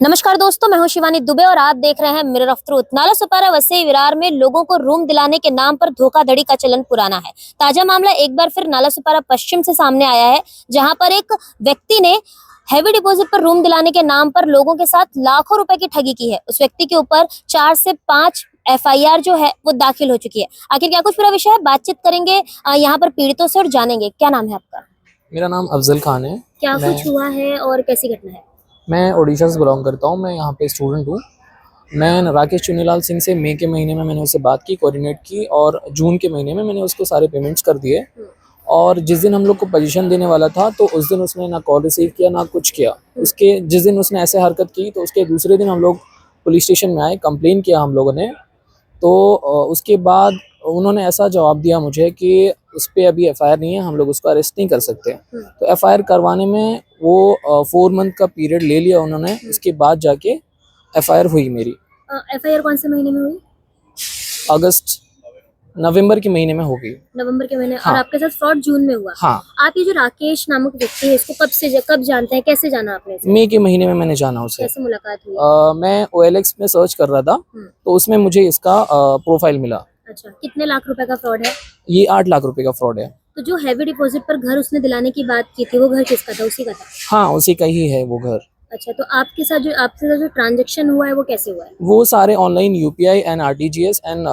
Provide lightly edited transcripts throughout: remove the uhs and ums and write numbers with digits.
नमस्कार दोस्तों, मैं हूं शिवानी दुबे और आप देख रहे हैं mirror of truth. Nalasopara Vasai Virar में लोगों को रूम दिलाने के नाम पर धोखाधड़ी का चलन पुराना है। ताजा मामला एक बार फिर नालासोपारा पश्चिम से सामने आया है, जहां पर एक व्यक्ति ने हैवी डिपॉजिट पर रूम दिलाने के नाम पर लोगों के साथ लाखों रुपए की ठगी की है। उस व्यक्ति के ऊपर 4 से 5 FIR जो है वो दाखिल हो चुकी है। आखिर क्या कुछ पूरा विषय है, बातचीत करेंगे यहाँ पर पीड़ितों से और जानेंगे। क्या नाम है आपका? मेरा नाम अफजल खान है। क्या कुछ हुआ है और कैसी घटना है? मैं उड़ीसा से बिलोंग करता हूँ। मैं यहाँ पे स्टूडेंट हूँ। मैं राकेश चुन्नीलाल सिंह से मई के महीने में मैंने उससे बात की, कोऑर्डिनेट की, और जून के महीने में मैंने उसको सारे पेमेंट्स कर दिए। और जिस दिन हम लोग को पोजीशन देने वाला था तो उस दिन उसने ना कॉल रिसीव किया ना कुछ किया। उसके जिस दिन उसने ऐसे हरकत की तो उसके दूसरे दिन हम लोग पुलिस स्टेशन में आए, कंप्लेन किया हम लोगों ने। तो उसके बाद उन्होंने ऐसा जवाब दिया मुझे कि उस पर अभी FIR नहीं है, हम लोग उसको अरेस्ट नहीं कर सकते। तो FIR करवाने में वो 4 मंथ का पीरियड ले लिया उन्होंने। उसके बाद जाके FIR हुई मेरी। FIR कौन से महीने में हुई? नवंबर के महीने में हो गई। नवंबर के महीने। हाँ। और आपके साथ फ्रॉड जून में हुआ? हाँ। आप ये जो राकेश नामक व्यक्ति है, इसको कब जानते हैं, कैसे जाना आपने इसे? मई के महीने में मैंने जाना उसे। कैसे मुलाकात हुई? मैं OLX में सर्च कर रहा था तो उसमें मुझे इसका प्रोफाइल मिला। अच्छा, कितने लाख रुपए का फ्रॉड है? ये 8 लाख रुपए का फ्रॉड है। तो जो हैवी डिपॉजिट पर घर उसने दिलाने की बात की थी, वो घर किसका था? उसी का था? हाँ, उसी का ही है वो घर। अच्छा, तो आपके साथ जो ट्रांजैक्शन हुआ है वो कैसे हुआ है? वो सारे online UPI and RTGS and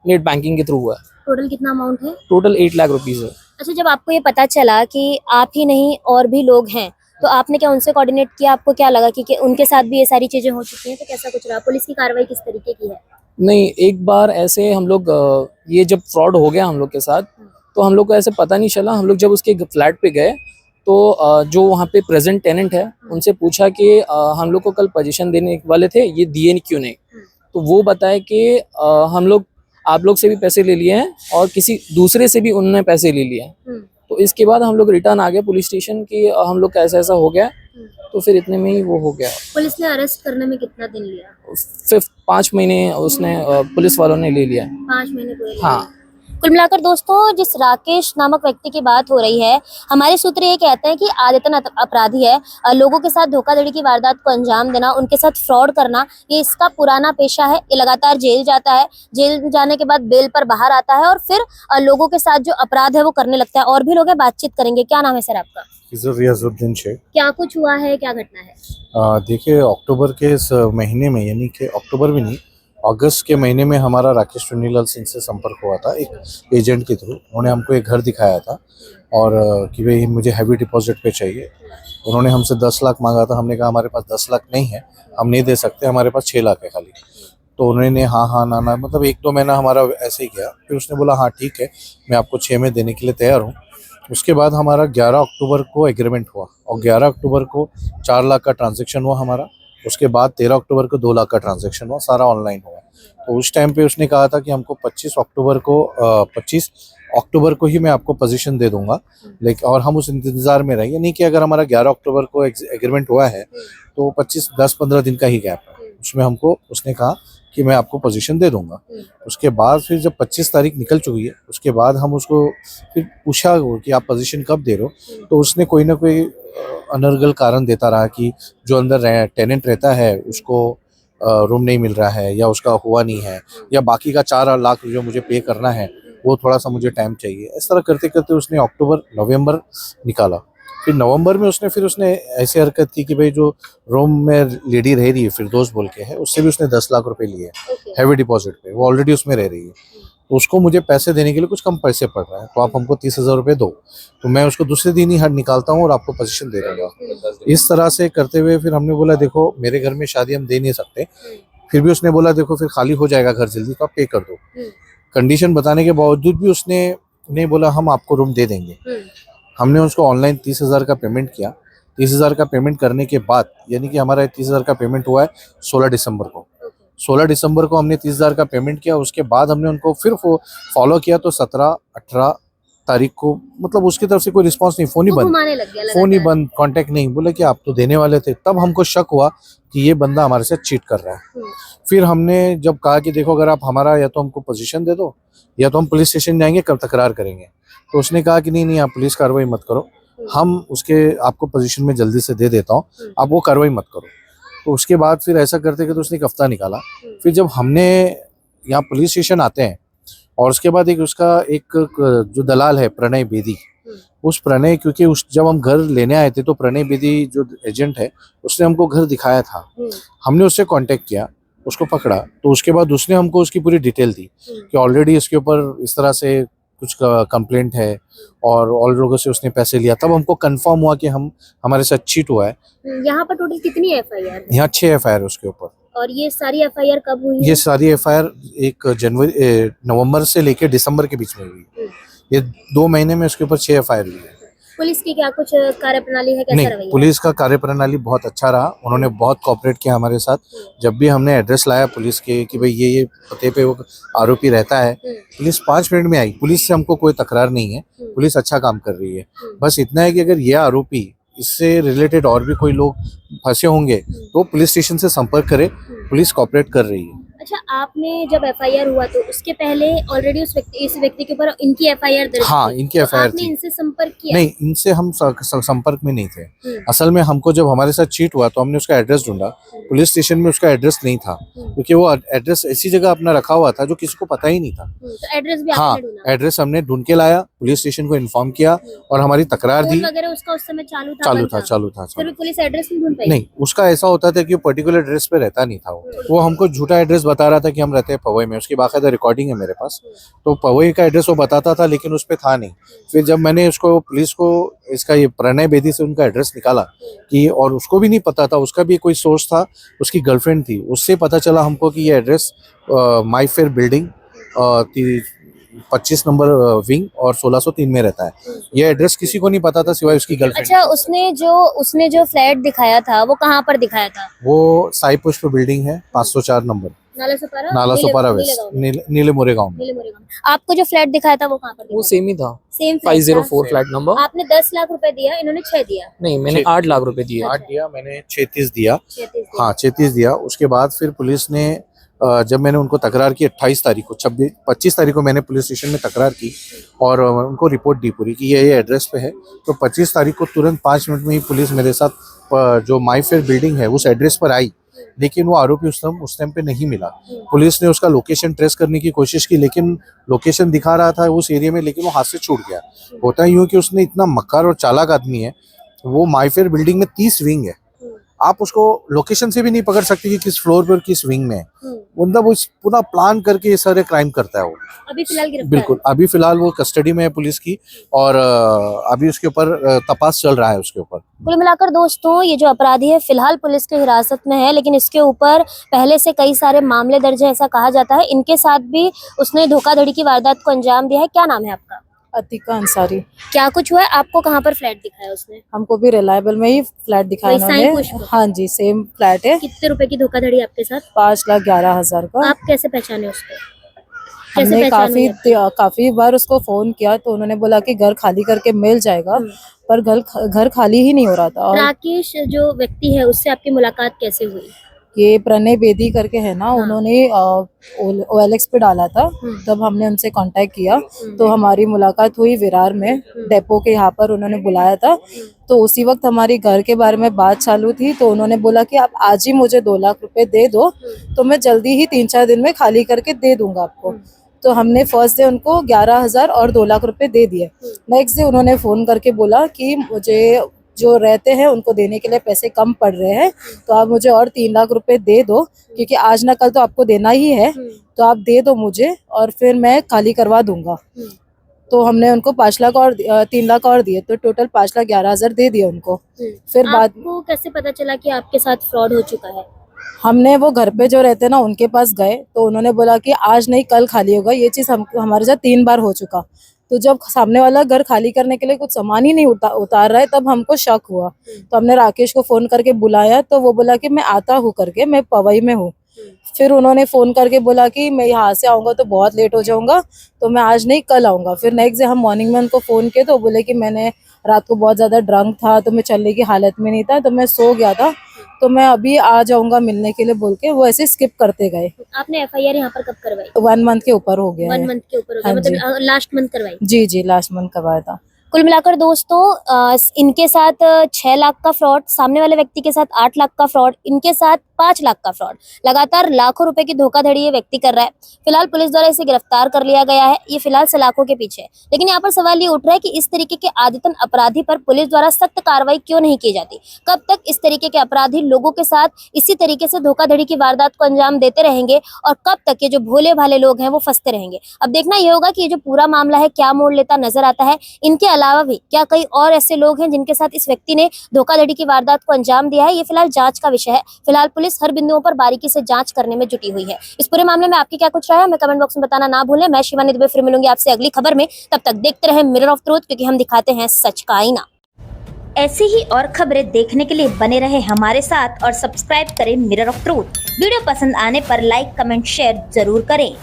net banking के थ्रू हुआ है। टोटल कितना अमाउंट है? टोटल 8 लाख रुपीज है। अच्छा, जब आपको ये पता चला कि आप ही नहीं और भी लोग हैं, तो आपने क्या उनसे कोऑर्डिनेट किया? आपको क्या लगा कि उनके साथ भी ये सारी चीजें हो चुकी हैं? तो कैसा कुछ रहा? पुलिस की कार्रवाई किस तरीके की है? नहीं, एक बार ऐसे हम लोग ये जब फ्रॉड हो गया हम लोग के साथ तो हम लोग को ऐसे पता नहीं चला। हम लोग जब उसके फ्लैट पे गए तो जो वहाँ पे प्रेजेंट टेनेंट है उनसे पूछा कि हम लोग को कल पोजीशन देने वाले थे, ये दिए क्यों नहीं? तो वो बताए कि हम लोग आप लोग से भी पैसे ले लिए हैं और किसी दूसरे से भी उन्होंने पैसे ले लिए हैं। तो इसके बाद हम लोग रिटर्न आ गए पुलिस स्टेशन की हम लोग का ऐसा हो गया। तो फिर इतने में ही वो हो गया। पुलिस ने अरेस्ट करने में कितना दिन लिया? फिर 5 महीने उसने पुलिस वालों ने ले लिया। 5 महीने पूरे? हाँ। कुल मिलाकर दोस्तों, जिस राकेश नामक व्यक्ति की बात हो रही है, हमारे सूत्र ये कहते हैं कि आदतन अपराधी है। लोगों के साथ धोखाधड़ी की वारदात को अंजाम देना, उनके साथ फ्रॉड करना, ये इसका पुराना पेशा है। ये लगातार जेल जाता है, जेल जाने के बाद बेल पर बाहर आता है और फिर लोगों के साथ जो अपराध है वो करने लगता है। और भी लोग हैं, बातचीत करेंगे। क्या नाम है सर आपका? रियाजुद्दीन शेख। क्या कुछ हुआ है, क्या घटना है? देखिए, अक्टूबर के इस महीने में, यानी कि अक्टूबर भी नहीं, अगस्त के महीने में हमारा राकेश चुन्नीलाल सिंह से संपर्क हुआ था एक एजेंट के थ्रू। उन्होंने हमको एक घर दिखाया था और कि भाई मुझे हैवी डिपॉजिट पे चाहिए। उन्होंने हमसे 10 लाख मांगा था। हमने कहा हमारे पास 10 लाख नहीं है, हम नहीं दे सकते, हमारे पास 6 लाख है खाली। तो उन्होंने हाँ ना ना, मतलब 1-2 महीना हमारा ऐसे ही गया। फिर उसने बोला हाँ ठीक है, मैं आपको 6 में देने के लिए तैयार हूँ। उसके बाद हमारा 11 अक्टूबर को एग्रीमेंट हुआ और 11 अक्टूबर को 4 लाख का ट्रांजैक्शन हुआ हमारा। उसके बाद 13 अक्टूबर को 2 लाख का ट्रांजैक्शन हुआ, सारा ऑनलाइन हुआ। तो उस टाइम पे उसने कहा था कि हमको 25 अक्टूबर को ही मैं आपको पोजीशन दे दूंगा, लेकिन और हम उस इंतजार में रहेंगे। नहीं कि अगर हमारा 11 अक्टूबर को एग्रीमेंट हुआ है तो 10-15 दिन का ही गैप है, उसमें हमको उसने कहा कि मैं आपको पोजीशन दे दूंगा। उसके बाद फिर जब 25 तारीख निकल चुकी है, उसके बाद हम उसको फिर पूछा कि आप पोजीशन कब दे रहे हो, तो उसने कोई ना कोई अनर्गल कारण देता रहा कि जो अंदर टेनेंट रहता है उसको रूम नहीं मिल रहा है, या उसका हुआ नहीं है, या बाकी का 4 लाख जो मुझे पे करना है वो थोड़ा सा मुझे टाइम चाहिए। इस तरह करते करते उसने नवंबर निकाला। फिर नवंबर में उसने ऐसी हरकत की कि भाई जो रूम में लेडी रह रही है फिरदौस बोल के है, उससे भी उसने 10 लाख रुपए लिए हैवी डिपॉजिट पे। वो ऑलरेडी उसमें रह रही है, तो उसको मुझे पैसे देने के लिए कुछ कम पैसे पड़ रहा है, तो आप हमको 30,000 रुपये दो, तो मैं उसको दूसरे दिन ही हर निकालता हूँ और आपको पोजीशन दे दूंगा। इस तरह से करते हुए फिर हमने बोला देखो मेरे घर में शादी हम दे नहीं सकते। फिर भी उसने बोला देखो फिर खाली हो जाएगा घर जल्दी, तो आप पे कर दो। कंडीशन बताने के बावजूद भी उसने नहीं बोला हम आपको रूम दे देंगे। हमने उसको ऑनलाइन 30,000 का पेमेंट किया। 30,000 का पेमेंट करने के बाद, यानी कि हमारा 30,000 का पेमेंट हुआ है 16 दिसंबर को। 16 दिसंबर को हमने 30,000 का पेमेंट किया। उसके बाद हमने उनको फिर फॉलो किया तो 17-18 तारीख को, मतलब उसकी तरफ से कोई रिस्पांस नहीं, फोन ही बंद, कांटेक्ट नहीं। बोले कि आप तो देने वाले थे। तब हमको शक हुआ कि ये बंदा हमारे साथ चीट कर रहा है। फिर हमने जब कहा कि देखो अगर आप हमारा या तो हमको पोजीशन दे दो या तो हम पुलिस स्टेशन जाएंगे, कब तकरार करेंगे। तो उसने कहा कि नहीं आप पुलिस कार्रवाई मत करो, हम उसके आपको पोजीशन में जल्दी से दे देता हूँ, आप वो कार्रवाई मत करो। तो उसके बाद फिर ऐसा करते कि तो उसने एक हफ्ता निकाला। फिर जब हमने यहाँ पुलिस स्टेशन आते हैं और उसके बाद एक उसका एक जो दलाल है प्रणय बेदी, उस प्रणय, क्योंकि उस जब हम घर लेने आए थे तो प्रणय बेदी जो एजेंट है उसने हमको घर दिखाया था, हमने उससे कांटेक्ट किया, उसको पकड़ा, तो उसके बाद उसने हमको उसकी पूरी डिटेल दी कि ऑलरेडी इसके ऊपर इस तरह से कुछ कंप्लेंट है और लोगों से उसने पैसे लिया। तब हमको कंफर्म हुआ कि हमारे साथ चीट हुआ है। यहाँ पर टोटल कितनी FIR है? यहाँ 6 FIR उसके ऊपर। और ये सारी FIR कब हुई ये है? सारी FIR एक नवंबर से लेके दिसंबर के बीच में हुई। ये 2 महीने में उसके ऊपर 6 FIR हुई है। पुलिस की क्या कुछ कार्यप्रणाली है, कैसा नहीं, रवैया? पुलिस का कार्यप्रणाली बहुत अच्छा रहा, उन्होंने बहुत कोऑपरेट किया हमारे साथ। जब भी हमने एड्रेस लाया पुलिस के कि भाई ये पते पे वो आरोपी रहता है, पुलिस 5 मिनट में आई। पुलिस से हमको कोई तकरार नहीं है, पुलिस अच्छा काम कर रही है। बस इतना है कि अगर ये आरोपी, इससे रिलेटेड और भी कोई लोग फंसे होंगे तो पुलिस स्टेशन से संपर्क करे, पुलिस कोऑपरेट कर रही है। अच्छा, आपने जब FIR हुआ तो उसके पहले ऑलरेडी इस व्यक्ति के ऊपर इनकी FIR दर्ज हाँ, थी। इनकी तो FIR आपने थी। इनसे संपर्क किया? नहीं, इनसे हम संपर्क में नहीं थे। असल में हमको जब हमारे साथ चीट हुआ तो हमने उसका एड्रेस ढूंढा, पुलिस स्टेशन में उसका एड्रेस नहीं था, क्योंकि वो एड्रेस ऐसी जगह अपना रखा हुआ था जो किसी को पता ही नहीं था। तो एड्रेस भी हाँ, आपने ढूंढा? एड्रेस हमने ढूंढ के लाया, पुलिस स्टेशन को इन्फॉर्म किया और हमारी तकरार दी। फोन वगैरह उसका उस समय चालू था? चालू था। फिर भी पुलिस एड्रेस नहीं ढूंढ पाई? नहीं, उसका ऐसा होता था कि वो पर्टिकुलर एड्रेस पे रहता नहीं था। वो हमको झूठा एड्रेस बता रहा था कि हम रहते हैं पवई में, उसकी बाकायदा रिकॉर्डिंग है मेरे पास। तो पवई का एड्रेस वो बताता था लेकिन उस पे था नहीं। फिर जब मैंने उसको पुलिस को इसका ये प्रणय बेदी से उनका एड्रेस निकाला कि, और उसको भी नहीं पता था, उसका भी कोई सोर्स था, उसकी गर्लफ्रेंड थी, उससे पता चला हमको कि ये एड्रेस माई फेयर बिल्डिंग 25 नंबर विंग और 1603 में रहता है। ये एड्रेस किसी को नहीं पता था सिवाय उसकी गर्लफ्रेंड। अच्छा, उसने जो फ्लैट दिखाया था वो कहाँ पर दिखाया था? वो साई पुष्प बिल्डिंग है, 504 नंबर, नाला सोपारा वेस्ट, नीले मोरे गाँव में। आपको जो फ्लैट दिखाया था वो कहाँ पर? वो सेम ही था, सेम 504 फ्लैट नंबर। आपने 10 लाख रुपए दिया, इन्होंने 6 दिया? नहीं, मैंने 8 लाख रुपए दिए। 8 दिया, मैंने 36 दिया। 36 हाँ, 36 दिया। उसके बाद फिर पुलिस ने जब मैंने उनको तकरार की 28 तारीख को, 25 तारीख को मैंने पुलिस स्टेशन में तकरार की और उनको रिपोर्ट दी पूरी कि ये एड्रेस पे है। तो 25 तारीख को तुरंत 5 मिनट में ही पुलिस मेरे साथ जो माई फेयर बिल्डिंग है उस एड्रेस पर आई, लेकिन वो आरोपी उस टाइम पे नहीं मिला। पुलिस ने उसका लोकेशन ट्रेस करने की कोशिश की, लेकिन लोकेशन दिखा रहा था उस एरिया में, लेकिन वो हाथ से छूट गया। होता यूँ कि उसने इतना मक्कार और चालाक आदमी है, वो माई फेयर बिल्डिंग में 30 विंग है, आप उसको लोकेशन से भी नहीं पकड़ सकते कि किस फ्लोर पर किस विंग में है। मतलब वो पूरा प्लान करके ये सारे क्राइम करता है वो। अभी फिलहाल गिरफ्तार? बिल्कुल, अभी फिलहाल वो कस्टडी में है पुलिस की और अभी उसके ऊपर तपास चल रहा है उसके ऊपर। कुल मिलाकर दोस्तों, ये जो अपराधी है फिलहाल पुलिस की हिरासत में है, लेकिन इसके ऊपर पहले से कई सारे मामले दर्ज है ऐसा कहा जाता है। इनके साथ भी उसने धोखाधड़ी की वारदात को अंजाम दिया है। क्या नाम है आपका? अतिका अंसारी। क्या कुछ हुआ है? आपको कहाँ पर फ्लैट दिखाया उसने? हमको भी रिलायबल में ही फ्लैट दिखाया वही साईं उन्होंने। पुष्प? हाँ जी, सेम फ्लैट है। कितने रुपए की धोखाधड़ी आपके साथ? 5,11,000 का। आप कैसे पहचाने उसको? कैसे हमने पहचाने? काफी बार उसको फोन किया तो उन्होंने बोला कि घर खाली करके मिल जाएगा, पर घर खाली ही नहीं हो रहा था। और राकेश जो व्यक्ति है उससे आपकी मुलाकात कैसे हुई? ये प्रणय बेदी करके है ना, उन्होंने OLX पे डाला था, तब हमने उनसे कांटेक्ट किया तो हमारी मुलाकात हुई विरार में, डेपो के यहाँ पर उन्होंने बुलाया था। तो उसी वक्त हमारी घर के बारे में बात चालू थी, तो उन्होंने बोला कि आप आज ही मुझे 2 लाख रुपए दे दो तो मैं जल्दी ही 3-4 दिन में खाली करके दे दूंगा आपको। तो हमने फर्स्ट डे उनको 11,000 और 2 लाख रुपए दे दिए। नेक्स्ट डे उन्होंने फोन करके बोला कि मुझे जो रहते हैं उनको देने के लिए पैसे कम पड़ रहे हैं, तो आप मुझे और 3 लाख रुपए दे दो, क्योंकि आज ना कल तो आपको देना ही है, तो आप दे दो मुझे और फिर मैं खाली करवा दूंगा। तो हमने उनको 5 लाख और 3 लाख और दिए, तो टोटल 5,11,000 दे दिए उनको। फिर बाद आपको कैसे पता चला कि आपके साथ फ्रॉड हो चुका है? हमने वो घर पे जो रहते ना उनके पास गए, तो उन्होंने बोला कि आज नहीं कल खाली होगा। ये चीज़ हमारे साथ 3 बार हो चुका। तो जब सामने वाला घर खाली करने के लिए कुछ सामान ही नहीं उतार रहा है, तब हमको शक हुआ। तो हमने राकेश को फोन करके बुलाया, तो वो बोला कि मैं आता हूँ करके, मैं पवई में हूँ। फिर उन्होंने फोन करके बोला कि मैं यहाँ से आऊँगा तो बहुत लेट हो जाऊँगा, तो मैं आज नहीं कल आऊँगा। फिर नेक्स्ट डे हम मॉर्निंग में उनको फ़ोन किए तो बोले कि मैंने रात को बहुत ज़्यादा ड्रंक था, तो मैं चलने की हालत में नहीं था, तो मैं सो गया था, तो मैं अभी आ जाऊँगा मिलने के लिए बोल के वो ऐसे स्किप करते गए। आपने FIR यहाँ पर कब करवाई? 1 मंथ के ऊपर हो गया 1 है। मंथ के ऊपर हो गया, हाँ मतलब लास्ट मंथ करवाई? जी लास्ट मंथ करवाया था। कुल मिलाकर दोस्तों इनके साथ 6 लाख का फ्रॉड, सामने वाले व्यक्ति के साथ 8 लाख का फ्रॉड, इनके साथ 5 लाख का फ्रॉड, लगातार लाखों रुपए की धोखाधड़ी ये व्यक्ति कर रहा है। फिलहाल पुलिस द्वारा इसे गिरफ्तार कर लिया गया है। ये फिलहाल सलाखों के पीछे है। लेकिन यहाँ पर सवाल ये उठ रहा है कि इस तरीके के आदतन अपराधी पर पुलिस द्वारा सख्त कार्रवाई क्यों नहीं की जाती? कब तक इस तरीके के अपराधी लोगों के साथ इसी तरीके से धोखाधड़ी की वारदात को अंजाम देते रहेंगे और कब तक ये जो भोले भाले लोग हैं वो फंसते रहेंगे? अब देखना ये होगा कि ये जो पूरा मामला है क्या मोड़ लेता नजर आता है। इनके अलावा भी क्या कई और ऐसे लोग हैं जिनके साथ इस व्यक्ति ने धोखाधड़ी की वारदात को अंजाम दिया है? ये फिलहाल जांच का विषय है। फिलहाल पुलिस हर बिंदुओं पर बारीकी से जांच करने में जुटी हुई है। इस पूरे मामले में आपकी क्या कुछ राय है हमें कमेंट बॉक्स में बताना ना भूलें। मैं शिवानी दुबे फिर मिलूंगी आपसे अगली खबर में। तब तक देखते रहें मिरर ऑफ ट्रूथ, क्योंकि हम दिखाते हैं सच का आईना। ऐसी ही और खबरें देखने के लिए बने रहे हमारे साथ और सब्सक्राइब करें मिरर ऑफ ट्रूथ। वीडियो पसंद आने पर लाइक कमेंट शेयर जरूर करें।